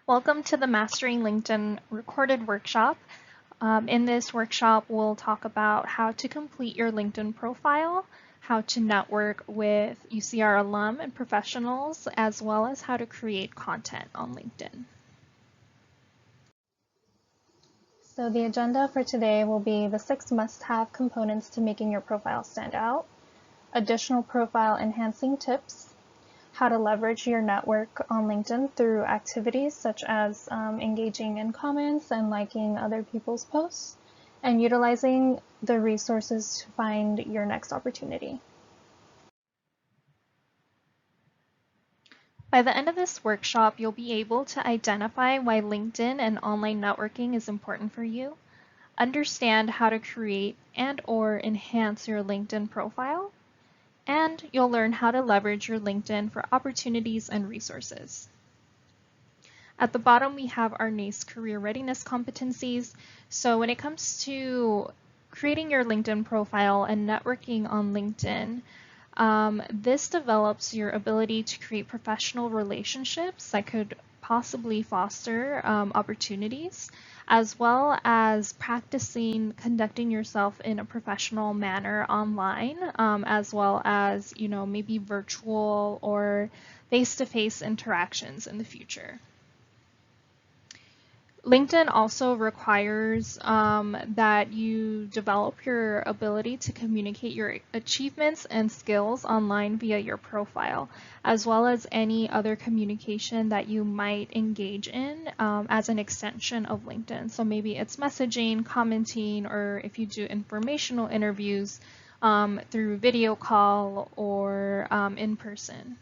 Welcome to the Mastering LinkedIn recorded workshop. In this workshop, we'll talk about how to complete your LinkedIn profile, how to network with UCR alum and professionals, as well as how to create content on LinkedIn. So the agenda for today will be the 6 must-have components to making your profile stand out, additional profile enhancing tips, how to leverage your network on LinkedIn through activities such as engaging in comments and liking other people's posts, and utilizing the resources to find your next opportunity. By the end of this workshop, you'll be able to identify why LinkedIn and online networking is important for you, understand how to create and/or enhance your LinkedIn profile, and you'll learn how to leverage your LinkedIn for opportunities and resources. At the bottom, we have our NACE career readiness competencies. So when it comes to creating your LinkedIn profile and networking on LinkedIn, this develops your ability to create professional relationships that could possibly foster opportunities, as well as practicing conducting yourself in a professional manner online, as well as, maybe virtual or face-to-face interactions in the future. LinkedIn also requires that you develop your ability to communicate your achievements and skills online via your profile, as well as any other communication that you might engage in as an extension of LinkedIn. So maybe it's messaging, commenting, or if you do informational interviews through video call or in person.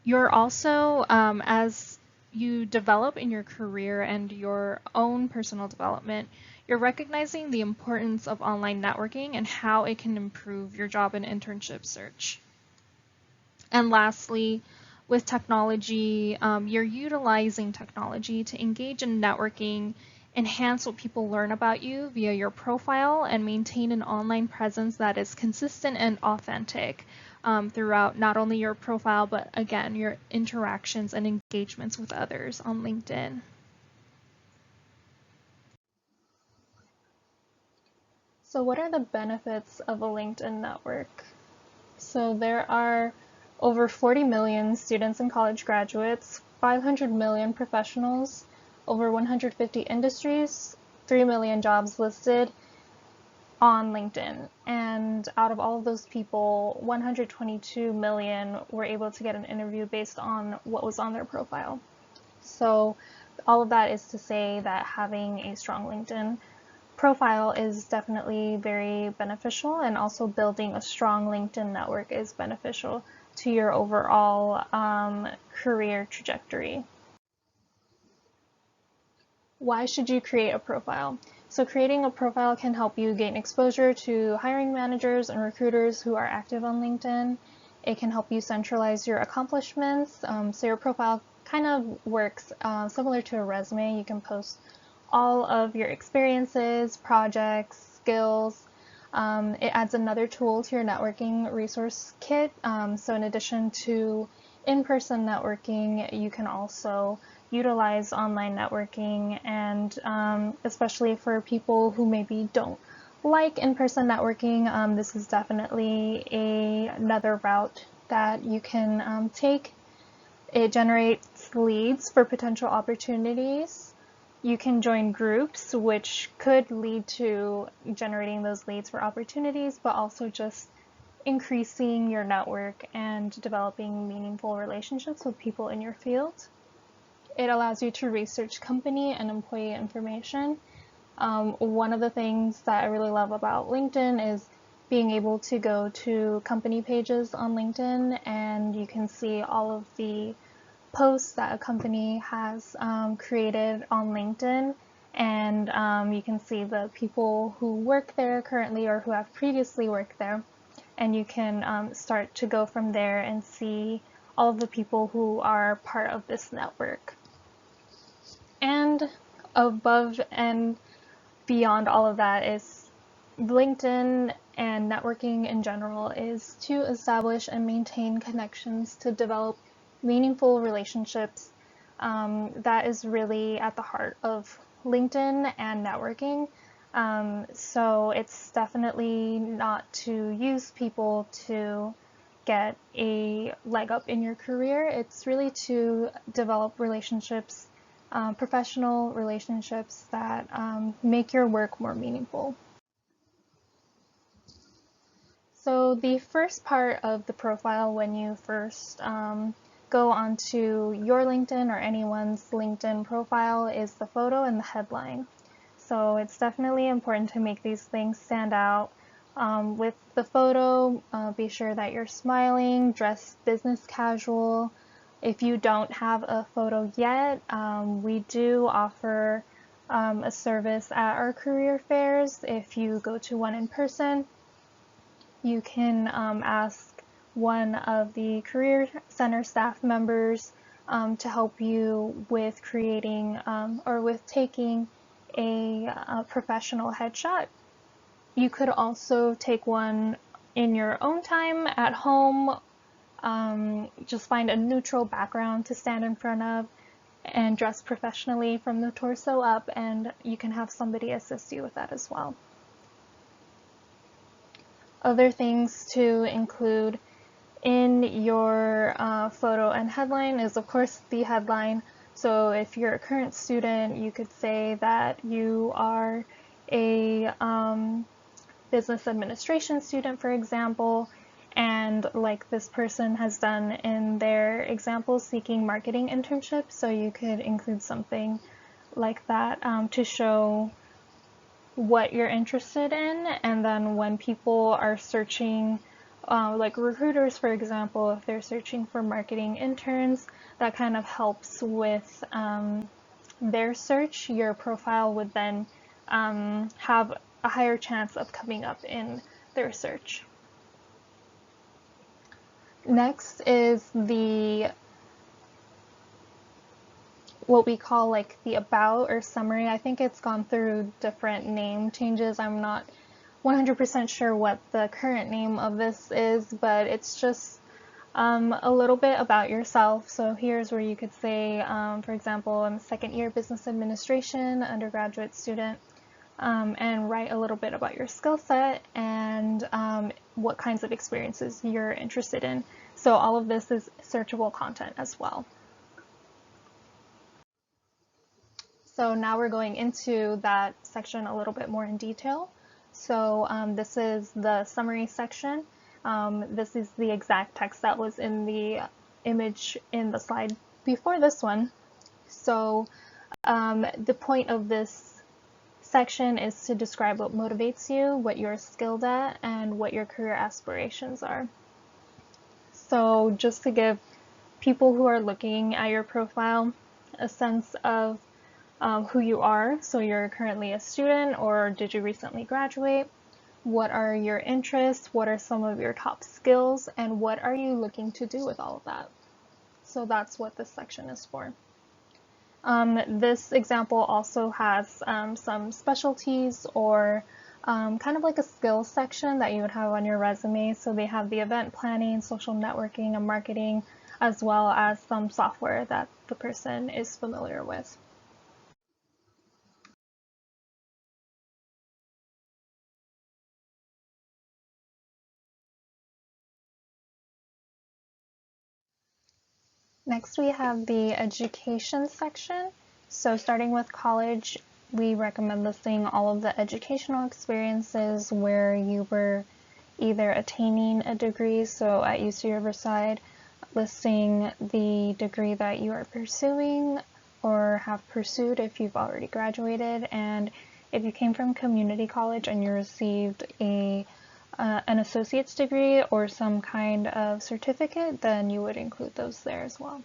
You're also, as you develop in your career and your own personal development, you're recognizing the importance of online networking and how it can improve your job and internship search. And lastly, with technology, you're utilizing technology to engage in networking, enhance what people learn about you via your profile, and maintain an online presence that is consistent and authentic throughout not only your profile, but again, your interactions and engagements with others on LinkedIn. So what are the benefits of a LinkedIn network? So there are over 40 million students and college graduates, 500 million professionals, over 150 industries, 3 million jobs listed on LinkedIn. And out of all of those people, 122 million were able to get an interview based on what was on their profile. So all of that is to say that having a strong LinkedIn profile is definitely very beneficial, and also building a strong LinkedIn network is beneficial to your overall career trajectory. Why should you create a profile? So creating a profile can help you gain exposure to hiring managers and recruiters who are active on LinkedIn. It can help you centralize your accomplishments. So your profile kind of works similar to a resume. You can post all of your experiences, projects, skills. It adds another tool to your networking resource kit. So in addition to in-person networking, you can also utilize online networking, and especially for people who maybe don't like in-person networking, this is definitely another route that you can take. It generates leads for potential opportunities. You can join groups, which could lead to generating those leads for opportunities, but also just increasing your network and developing meaningful relationships with people in your field. It allows you to research company and employee information. One of the things that I really love about LinkedIn is being able to go to company pages on LinkedIn, and you can see all of the posts that a company has created on LinkedIn, and you can see the people who work there currently or who have previously worked there, and you can start to go from there and see all of the people who are part of this network. And above and beyond all of that is LinkedIn and networking in general is to establish and maintain connections to develop meaningful relationships. That is really at the heart of LinkedIn and networking. So it's definitely not to use people to get a leg up in your career. It's really to develop relationships, professional relationships that make your work more meaningful. So the first part of the profile when you first go onto your LinkedIn or anyone's LinkedIn profile is the photo and the headline. So it's definitely important to make these things stand out. With the photo, be sure that you're smiling, dress business casual. If you don't have a photo yet, we do offer a service at our career fairs. If you go to one in person, you can ask one of the Career Center staff members to help you with creating or with taking a professional headshot. You could also take one in your own time at home. Just find a neutral background to stand in front of and dress professionally from the torso up, and you can have somebody assist you with that as well. Other things to include in your photo and headline is, of course, the headline. So if you're a current student, you could say that you are a business administration student, for example, and like this person has done in their example, seeking marketing internships. So you could include something like that to show what you're interested in, and then when people are searching, like recruiters, for example, if they're searching for marketing interns, that kind of helps with their search. Your profile would then have a higher chance of coming up in their search. Next is the what we call like the about or summary. I think it's gone through different name changes. I'm not 100% sure what the current name of this is, but it's just a little bit about yourself. So here's where you could say, for example, I'm a second year business administration undergraduate student, and write a little bit about your skill set and what kinds of experiences you're interested in. So all of this is searchable content as well. So now we're going into that section a little bit more in detail. So this is the summary section. This is the exact text that was in the image in the slide before this one. So the point of this section is to describe what motivates you, what you're skilled at, and what your career aspirations are. So just to give people who are looking at your profile a sense of who you are. So you're currently a student, or did you recently graduate? What are your interests? What are some of your top skills? And what are you looking to do with all of that? So that's what this section is for. This example also has some specialties or kind of like a skills section that you would have on your resume. So they have the event planning, social networking, and marketing, as well as some software that the person is familiar with. Next, we have the education section. So starting with college, we recommend listing all of the educational experiences where you were either attaining a degree, so at UC Riverside, listing the degree that you are pursuing or have pursued if you've already graduated, and if you came from community college and you received an associate's degree or some kind of certificate, then you would include those there as well.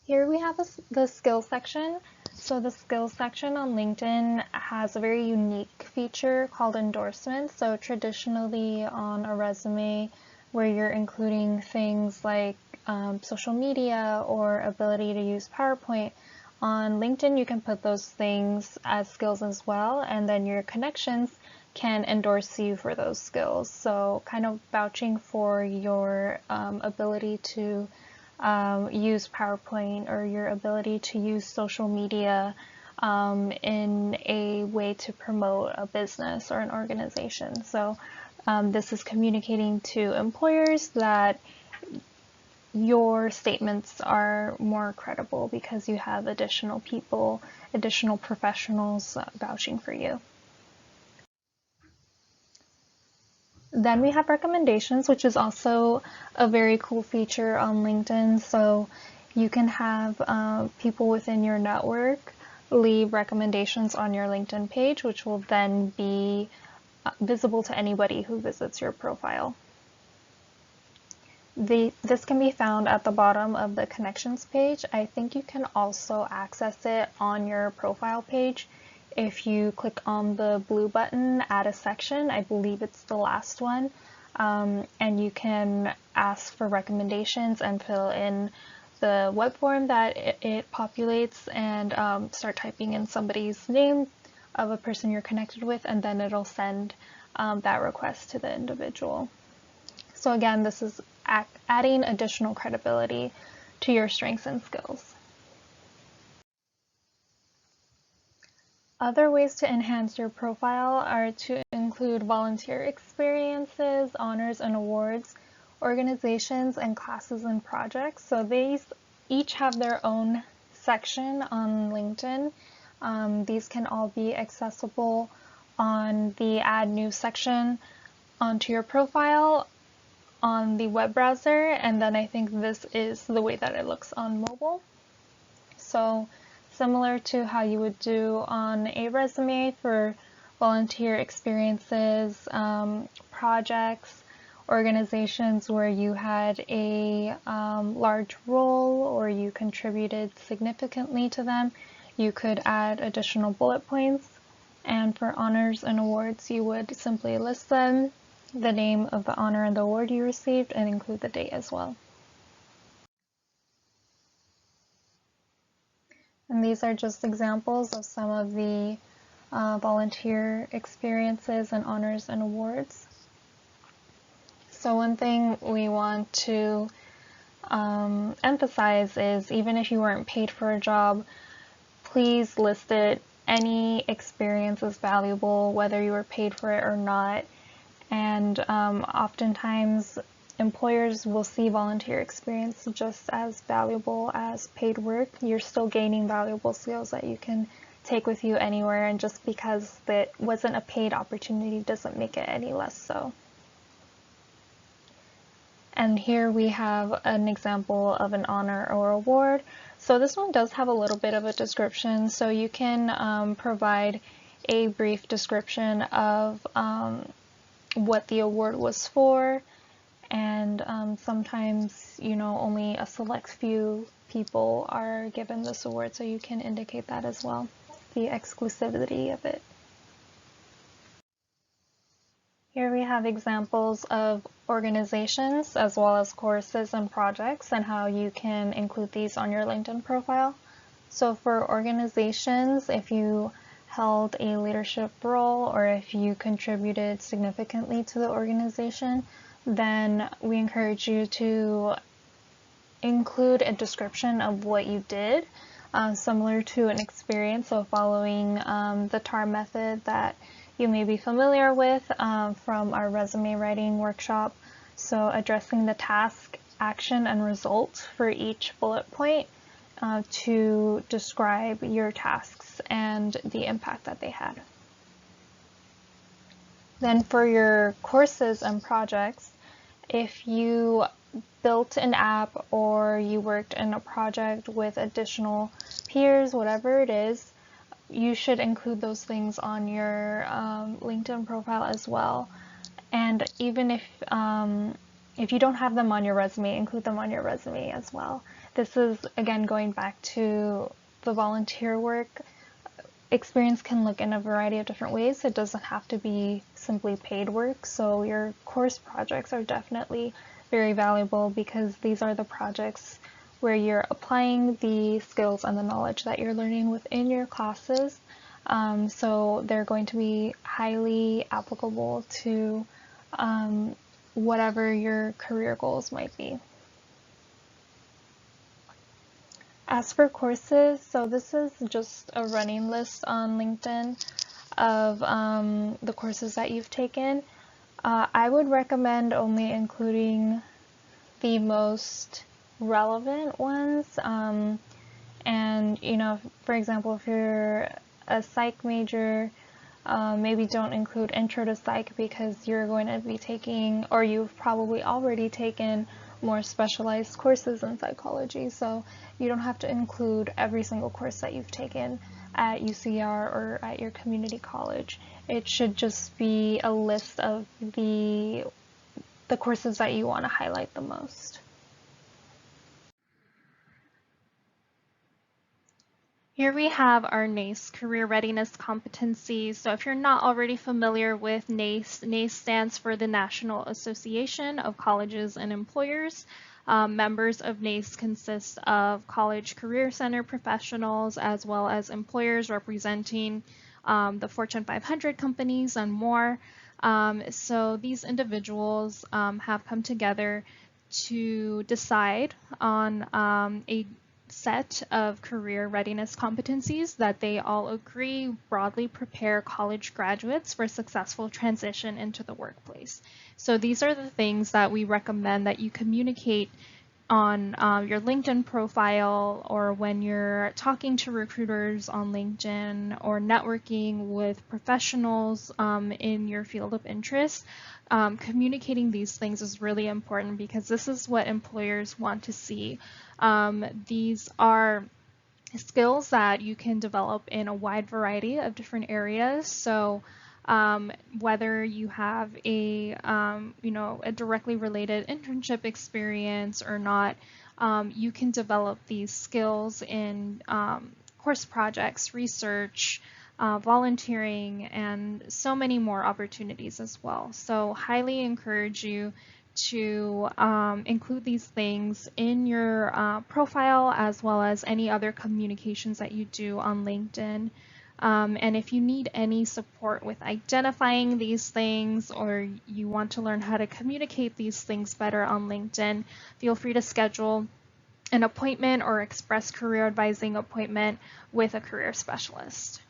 Here we have the skills section. So the skills section on LinkedIn has a very unique feature called endorsements. So traditionally on a resume where you're including things like social media or ability to use PowerPoint, On LinkedIn, you can put those things as skills as well, and then your connections can endorse you for those skills. So kind of vouching for your ability to use PowerPoint or your ability to use social media in a way to promote a business or an organization. So this is communicating to employers that your statements are more credible because you have additional people, additional professionals vouching for you. Then we have recommendations, which is also a very cool feature on LinkedIn. So you can have people within your network leave recommendations on your LinkedIn page, which will then be visible to anybody who visits your profile. This can be found at the bottom of the connections page. I think you can also access it on your profile page if you click on the blue button, add a section. I believe it's the last one. And you can ask for recommendations and fill in the web form that it populates and start typing in somebody's name of a person you're connected with, and then it'll send that request to the individual. So again, this is adding additional credibility to your strengths and skills. Other ways to enhance your profile are to include volunteer experiences, honors and awards, organizations, and classes and projects. So these each have their own section on LinkedIn. These can all be accessible on the Add New section onto your profile on the web browser, and then I think this is the way that it looks on mobile. So similar to how you would do on a resume for volunteer experiences, projects, organizations where you had a large role or you contributed significantly to them, you could add additional bullet points. And for honors and awards, you would simply list them, the name of the honor and the award you received, and include the date as well. And these are just examples of some of the volunteer experiences and honors and awards. So one thing we want to emphasize is even if you weren't paid for a job, please list it. Any experience is valuable, whether you were paid for it or not. And oftentimes employers will see volunteer experience just as valuable as paid work. You're still gaining valuable skills that you can take with you anywhere, and just because that wasn't a paid opportunity doesn't make it any less so. And here we have an example of an honor or award. So this one does have a little bit of a description, so you can provide a brief description of what the award was for, and sometimes, you know, only a select few people are given this award, so you can indicate that as well, the exclusivity of it. Here we have examples of organizations as well as courses and projects and how you can include these on your LinkedIn profile. So for organizations, if you held a leadership role or if you contributed significantly to the organization, then we encourage you to include a description of what you did, similar to an experience, so following the TAR method that you may be familiar with from our resume writing workshop. So addressing the task, action, and result for each bullet point to describe your tasks and the impact that they had. Then for your courses and projects, if you built an app or you worked in a project with additional peers, whatever it is, you should include those things on your LinkedIn profile as well. And even if you don't have them on your resume, include them on your resume as well. This is, again, going back to the volunteer work. Experience can look in a variety of different ways. It doesn't have to be simply paid work. So your course projects are definitely very valuable because these are the projects where you're applying the skills and the knowledge that you're learning within your classes. So they're going to be highly applicable to whatever your career goals might be. As for courses, so this is just a running list on LinkedIn of the courses that you've taken. I would recommend only including the most relevant ones. And, for example, if you're a psych major, maybe don't include intro to psych because you're going to be taking, or you've probably already taken, more specialized courses in psychology. So you don't have to include every single course that you've taken at UCR or at your community college. It should just be a list of the courses that you want to highlight the most. Here we have our NACE Career Readiness Competencies. So if you're not already familiar with NACE, NACE stands for the National Association of Colleges and Employers. Members of NACE consist of college career center professionals as well as employers representing the Fortune 500 companies and more. So these individuals have come together to decide on a set of career readiness competencies that they all agree broadly prepare college graduates for successful transition into the workplace. So these are the things that we recommend that you communicate on your LinkedIn profile, or when you're talking to recruiters on LinkedIn, or networking with professionals in your field of interest. Communicating these things is really important because this is what employers want to see. These are skills that you can develop in a wide variety of different areas. So whether you have a directly related internship experience or not, you can develop these skills in course projects, research, volunteering, and so many more opportunities as well. So highly encourage you to include these things in your profile, as well as any other communications that you do on LinkedIn. And if you need any support with identifying these things, or you want to learn how to communicate these things better on LinkedIn, feel free to schedule an appointment or express career advising appointment with a career specialist.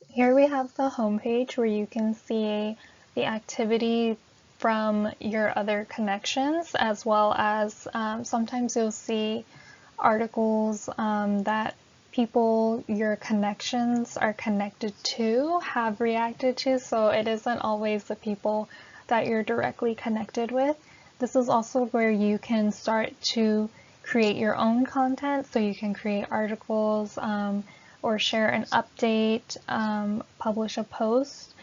Here we have the homepage where you can see the activity from your other connections, as well as sometimes you'll see articles that people your connections are connected to have reacted to, so it isn't always the people that you're directly connected with. This is also where you can start to create your own content, so you can create articles or share an update, publish a post.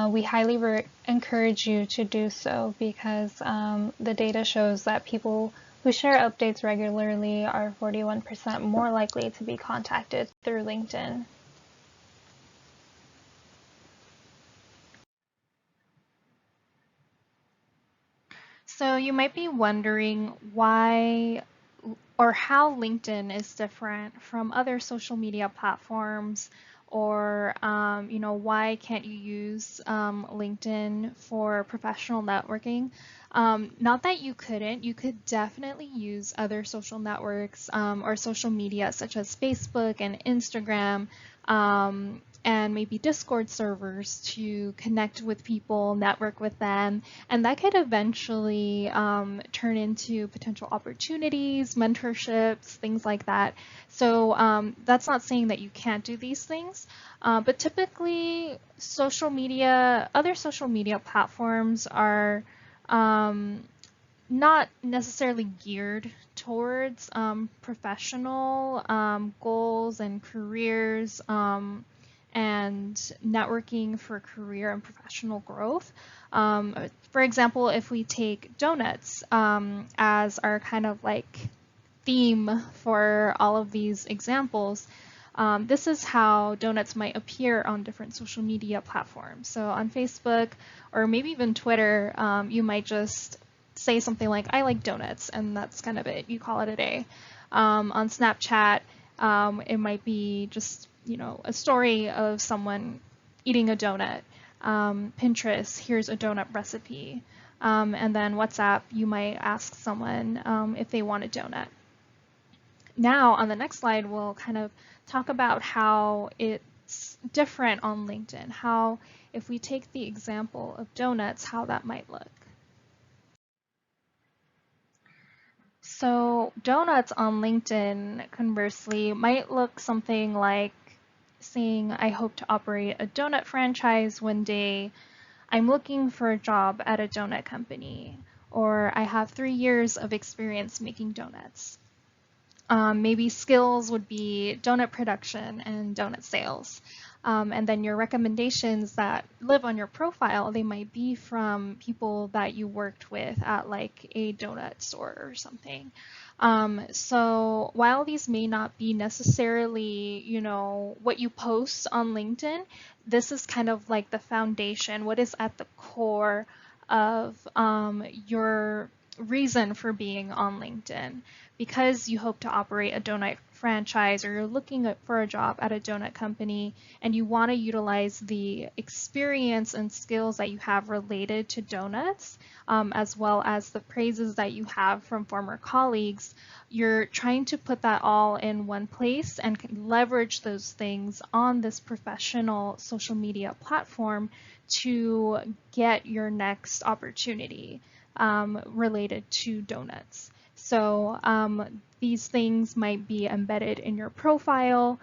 We highly encourage you to do so because the data shows that people who share updates regularly are 41% more likely to be contacted through LinkedIn. So you might be wondering why or how LinkedIn is different from other social media platforms, or why can't you use LinkedIn for professional networking? Not that you couldn't, you could definitely use other social networks or social media such as Facebook and Instagram, and maybe Discord servers to connect with people, network with them, and that could eventually turn into potential opportunities, mentorships, things like that. So that's not saying that you can't do these things, but typically other social media platforms are not necessarily geared towards professional goals and careers and networking for career and professional growth. For example, if we take donuts as our kind of like theme for all of these examples, this is how donuts might appear on different social media platforms. So on Facebook or maybe even Twitter, you might just say something like, I like donuts, and that's kind of it. You call it a day. On Snapchat, it might be just, a story of someone eating a donut. Pinterest, here's a donut recipe. And then WhatsApp, you might ask someone if they want a donut. Now, on the next slide, we'll kind of talk about how it's different on LinkedIn, how if we take the example of donuts, how that might look. So donuts on LinkedIn, conversely, might look something like saying, I hope to operate a donut franchise one day. I'm looking for a job at a donut company, or I have 3 years of experience making donuts. Maybe skills would be donut production and donut sales. And then your recommendations that live on your profile, they might be from people that you worked with at like a donut store or something. So while these may not be necessarily, what you post on LinkedIn, this is kind of like the foundation, what is at the core of your reason for being on LinkedIn. Because you hope to operate a donut franchise, or you're looking for a job at a donut company and you want to utilize the experience and skills that you have related to donuts, as well as the praises that you have from former colleagues, you're trying to put that all in one place and leverage those things on this professional social media platform to get your next opportunity related to donuts. So these things might be embedded in your profile.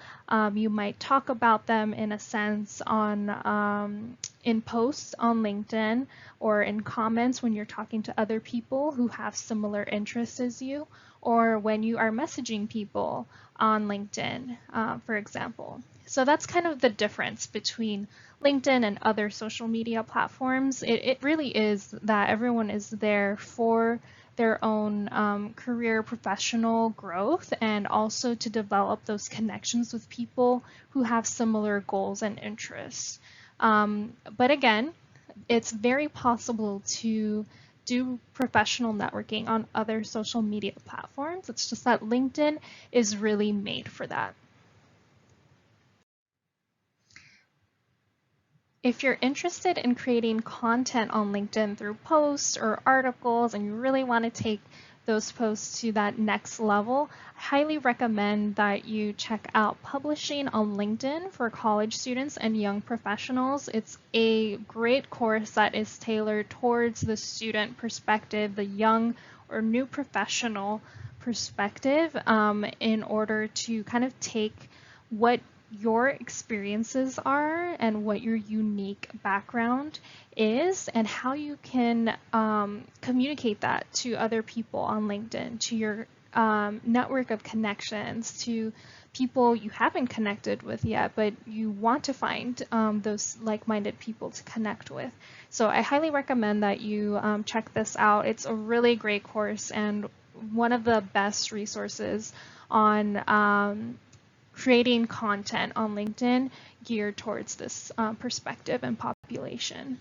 You might talk about them in a sense on in posts on LinkedIn, or in comments when you're talking to other people who have similar interests as you, or when you are messaging people on LinkedIn, for example. So that's kind of the difference between LinkedIn and other social media platforms. It really is that everyone is there for their own career professional growth, and also to develop those connections with people who have similar goals and interests. But again, it's very possible to do professional networking on other social media platforms. It's just that LinkedIn is really made for that. If you're interested in creating content on LinkedIn through posts or articles, and you really want to take those posts to that next level, I highly recommend that you check out Publishing on LinkedIn for college students and young professionals. It's a great course that is tailored towards the student perspective, the young or new professional perspective, in order to kind of take what your experiences are and what your unique background is, and how you can communicate that to other people on LinkedIn, to your network of connections, to people you haven't connected with yet, but you want to find those like-minded people to connect with. So I highly recommend that you check this out. It's a really great course and one of the best resources on creating content on LinkedIn geared towards this perspective and population.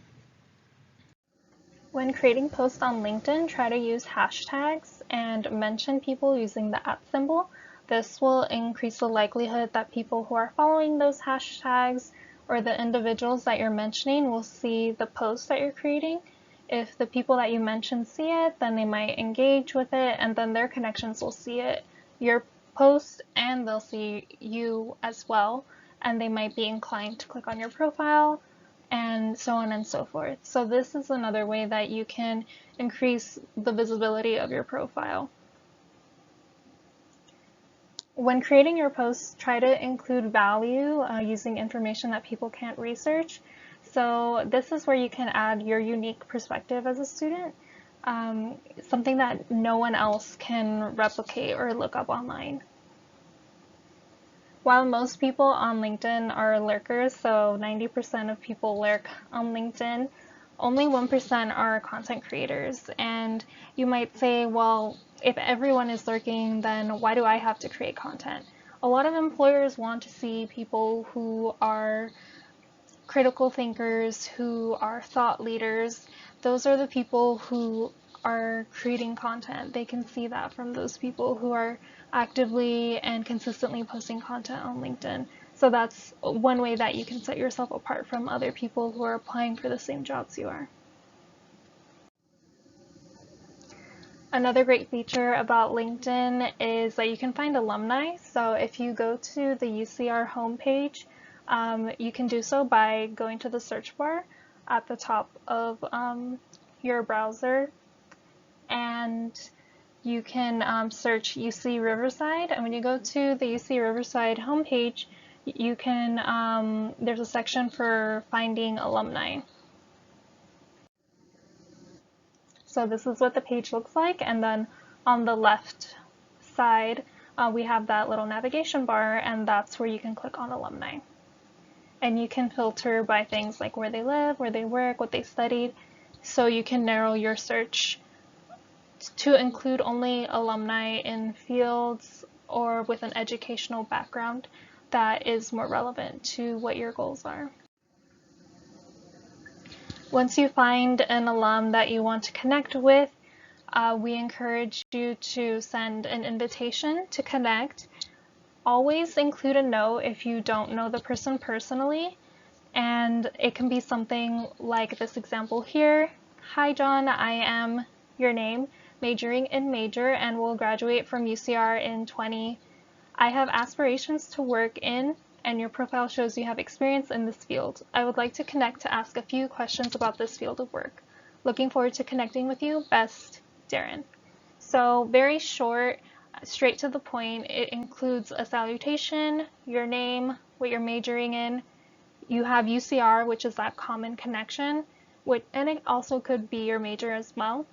When creating posts on LinkedIn, try to use hashtags and mention people using the @ symbol. This will increase the likelihood that people who are following those hashtags, or the individuals that you're mentioning, will see the post that you're creating. If the people that you mention see it, then they might engage with it, and then their connections will see it, your post, and they'll see you as well, and they might be inclined to click on your profile, and so on and so forth. So this is another way that you can increase the visibility of your profile. When creating your posts, try to include value using information that people can't research. So this is where you can add your unique perspective as a student, something that no one else can replicate or look up online. While most people on LinkedIn are lurkers, so 90% of people lurk on LinkedIn, only 1% are content creators. And you might say, well, if everyone is lurking, then why do I have to create content? A lot of employers want to see people who are critical thinkers, who are thought leaders. Those are the people who are creating content. They can see that from those people who are actively and consistently posting content on LinkedIn. So that's one way that you can set yourself apart from other people who are applying for the same jobs you are. Another great feature about LinkedIn is that you can find alumni. So if you go to the UCR homepage, you can do so by going to the search bar at the top of your browser, and you can search UC Riverside. And when you go to the UC Riverside homepage, you can there's a section for finding alumni. So this is what the page looks like, and then on the left side we have that little navigation bar, and that's where you can click on alumni. And you can filter by things like where they live, where they work, what they studied, so you can narrow your search to include only alumni in fields or with an educational background that is more relevant to what your goals are. Once you find an alum that you want to connect with, we encourage you to send an invitation to connect. Always include a note if you don't know the person personally, and it can be something like this example here. Hi John, I am your name, majoring in major, and will graduate from UCR in 20. I have aspirations to work in, and your profile shows you have experience in this field. I would like to connect to ask a few questions about this field of work. Looking forward to connecting with you. Best, Darren. So very short, straight to the point. It includes a salutation, your name, what you're majoring in. You have UCR, which is that common connection, and it also could be your major as well,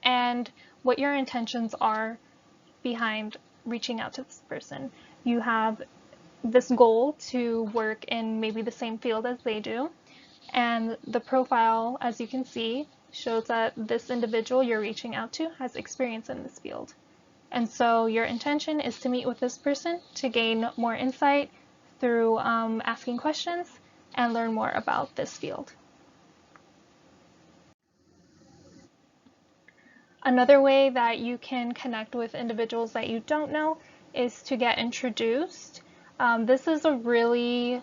and what your intentions are behind reaching out to this person. You have this goal to work in maybe the same field as they do, and the profile, as you can see, shows that this individual you're reaching out to has experience in this field. And so your intention is to meet with this person to gain more insight through asking questions and learn more about this field. Another way that you can connect with individuals that you don't know is to get introduced. This is a really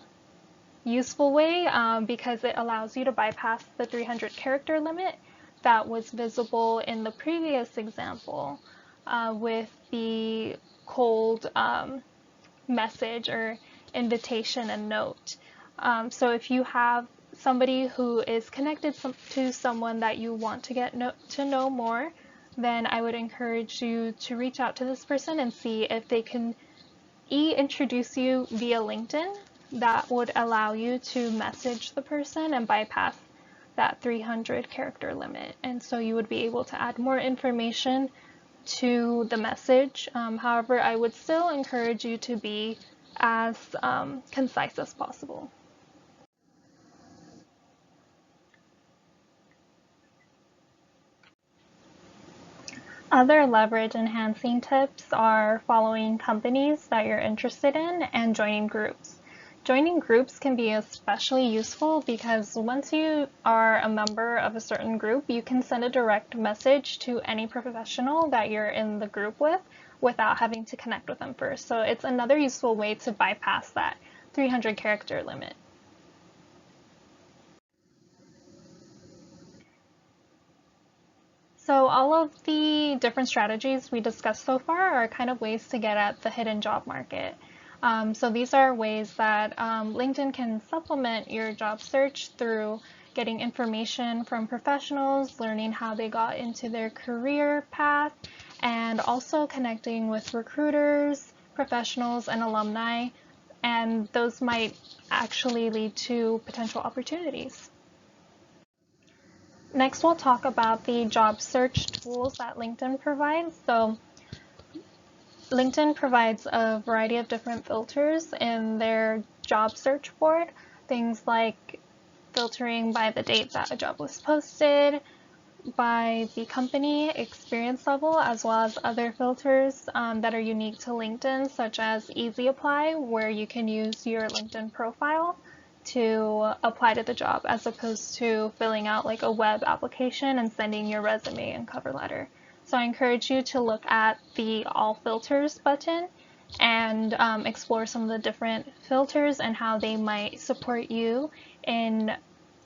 useful way because it allows you to bypass the 300 character limit that was visible in the previous example with the cold message or invitation and note. So if you have somebody who is connected to someone that you want to get to know more, then I would encourage you to reach out to this person and see if they can introduce you via LinkedIn. That would allow you to message the person and bypass that 300 character limit. And so you would be able to add more information to the message. However, I would still encourage you to be as concise as possible. Other leverage enhancing tips are following companies that you're interested in and joining groups. Joining groups can be especially useful because once you are a member of a certain group, you can send a direct message to any professional that you're in the group with without having to connect with them first. So it's another useful way to bypass that 300 character limit. So all of the different strategies we discussed so far are kind of ways to get at the hidden job market. So these are ways that LinkedIn can supplement your job search through getting information from professionals, learning how they got into their career path, and also connecting with recruiters, professionals, and alumni. And those might actually lead to potential opportunities. Next, we'll talk about the job search tools that LinkedIn provides. So LinkedIn provides a variety of different filters in their job search board, things like filtering by the date that a job was posted, by the company experience level, as well as other filters that are unique to LinkedIn, such as Easy Apply, where you can use your LinkedIn profile to apply to the job, as opposed to filling out like a web application and sending your resume and cover letter. So I encourage you to look at the All Filters button and explore some of the different filters and how they might support you in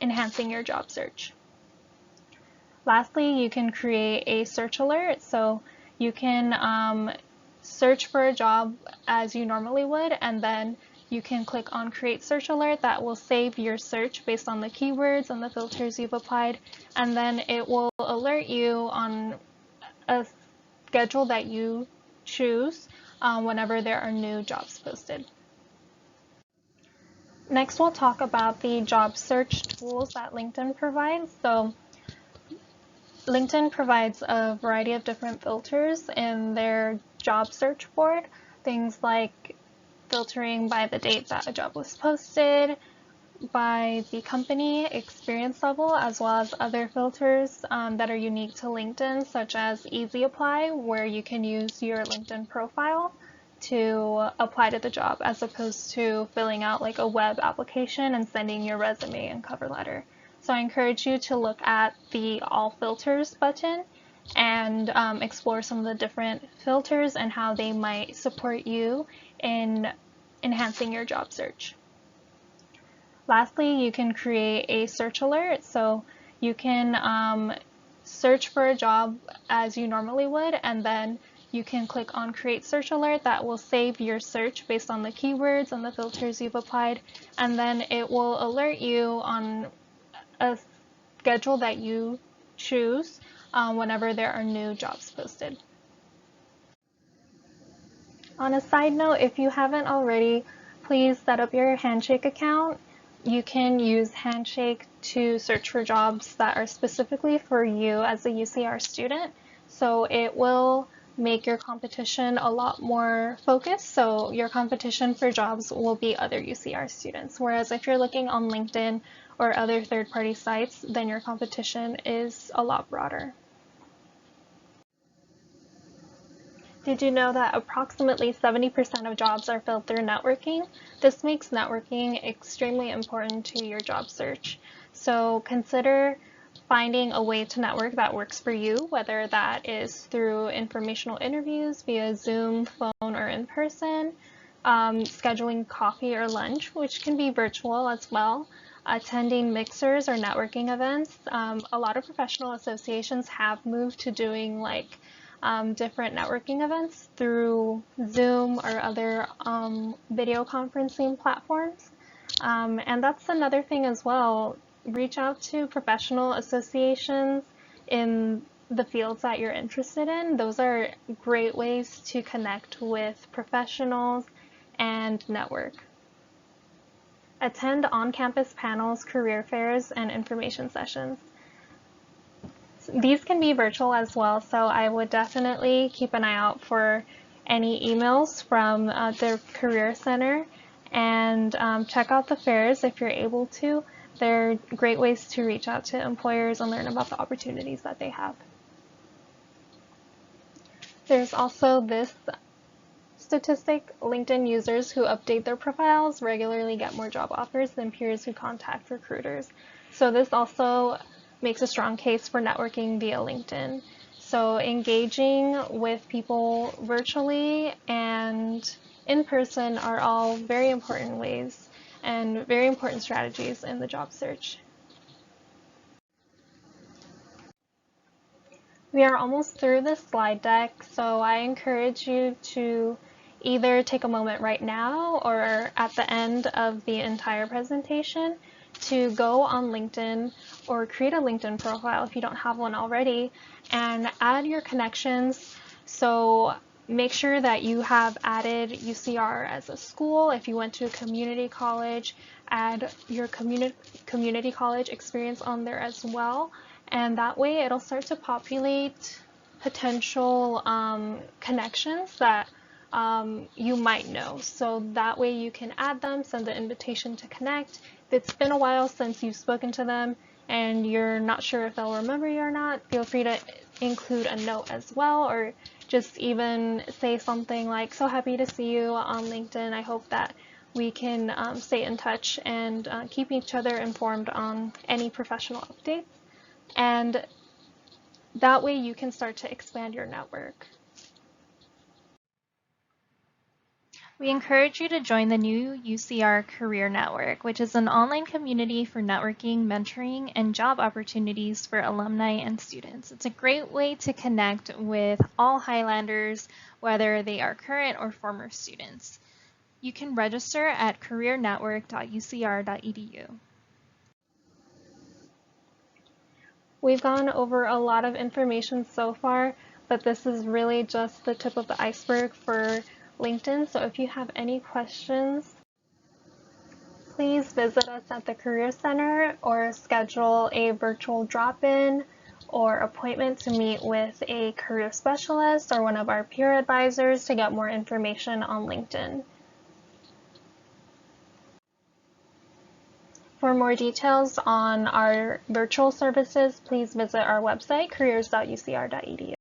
enhancing your job search. Lastly, you can create a search alert. So you can search for a job as you normally would, and then you can click on Create Search Alert. That will save your search based on the keywords and the filters you've applied, and then it will alert you on a schedule that you choose whenever there are new jobs posted. Next, we'll talk about the job search tools that LinkedIn provides. So LinkedIn provides a variety of different filters in their job search board, things like filtering by the date that a job was posted, by the company experience level, as well as other filters that are unique to LinkedIn, such as Easy Apply, where you can use your LinkedIn profile to apply to the job, as opposed to filling out like a web application and sending your resume and cover letter. So I encourage you to look at the All Filters button and explore some of the different filters and how they might support you in enhancing your job search. Lastly, you can create a search alert. So you can search for a job as you normally would, and then you can click on Create Search Alert. That will save your search based on the keywords and the filters you've applied, and then it will alert you on a schedule that you choose whenever there are new jobs posted. On a side note, if you haven't already, please set up your Handshake account. You can use Handshake to search for jobs that are specifically for you as a UCR student. So it will make your competition a lot more focused. So your competition for jobs will be other UCR students. Whereas if you're looking on LinkedIn or other third-party sites, then your competition is a lot broader. Did you know that approximately 70% of jobs are filled through networking? This makes networking extremely important to your job search. So consider finding a way to network that works for you, whether that is through informational interviews via Zoom, phone, or in person, scheduling coffee or lunch, which can be virtual as well, attending mixers or networking events. A lot of professional associations have moved to doing like different networking events through Zoom or other video conferencing platforms. And that's another thing as well. Reach out to professional associations in the fields that you're interested in. Those are great ways to connect with professionals and network. Attend on-campus panels, career fairs, and information sessions. These can be virtual as well, so I would definitely keep an eye out for any emails from the Career Center and check out the fairs if you're able to. They're great ways to reach out to employers and learn about the opportunities that they have. There's also this statistic: LinkedIn users who update their profiles regularly get more job offers than peers who contact recruiters. So this also makes a strong case for networking via LinkedIn. So engaging with people virtually and in person are all very important ways and very important strategies in the job search. We are almost through this slide deck, so I encourage you to either take a moment right now or at the end of the entire presentation to go on LinkedIn or create a LinkedIn profile if you don't have one already and add your connections. So make sure that you have added UCR as a school. If you went to a community college, add your community college experience on there as well. And that way it'll start to populate potential connections that you might know. So that way you can add them, send the invitation to connect. If it's been a while since you've spoken to them and you're not sure if they'll remember you or not, feel free to include a note as well, or just even say something like, "So happy to see you on LinkedIn. I hope that we can stay in touch and keep each other informed on any professional updates. And that way you can start to expand your network. We encourage you to join the new UCR Career Network, which is an online community for networking, mentoring, and job opportunities for alumni and students. It's a great way to connect with all Highlanders, whether they are current or former students. You can register at careernetwork.ucr.edu. We've gone over a lot of information so far, but this is really just the tip of the iceberg for LinkedIn. So if you have any questions, please visit us at the Career Center or schedule a virtual drop-in or appointment to meet with a career specialist or one of our peer advisors to get more information on LinkedIn. For more details on our virtual services, please visit our website, careers.ucr.edu.